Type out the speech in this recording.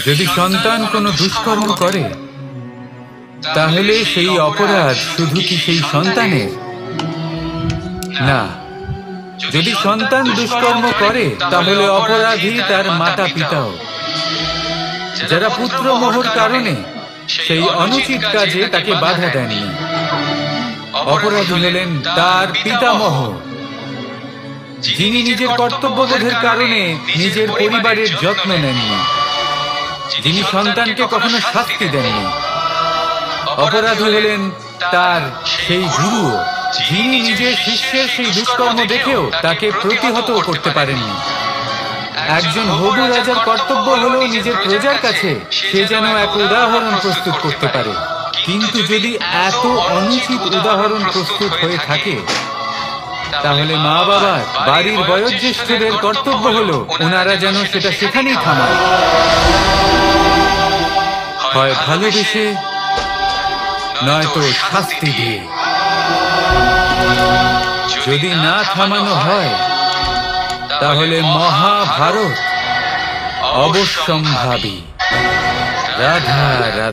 যদি সন্তান কোনো দুষ্কর্ম করে তাহলে সেই অপরাধ শুধু কি সেই সন্তানের? না, যদি সন্তান দুষ্কর্ম করে তাহলে অপরাধী তার মাতা পিতাও, যারা পুত্রমোহর কারণে সেই অনুচিত কাজে তাকে বাধা দেননি। অপরাধী হলেন তার পিতামহ, যিনি নিজের কর্তব্যবোধের কারণে নিজের পরিবারের যত্ন নেননি, যিনি সন্তানকে কখনো শাস্তি দেননি। অপরাধী হলেন তার সেই গুরু, যিনি নিজের শিষ্যের সেই দুষ্কর্ম দেখেও তাকে প্রতিহত করতে পারেননি। একজন হবু রাজার কর্তব্য হলো নিজের প্রজার কাছে সে যেন এক উদাহরণ প্রস্তুত করতে পারে, কিন্তু যদি এত অনুচিত উদাহরণ প্রস্তুত হয়ে থাকে তাহলে মা বাবার, বাড়ির বয়োজ্যেষ্ঠদের কর্তব্য হলো ওনারা যেন সেটা সেখানেই থামায়, হয় ভালোবেসে নয়তো শাস্তি দিয়ে। যদি না থামানো হয় তাহলে মহাভারত অবশ্যম্ভাবী। রাধা রাধা।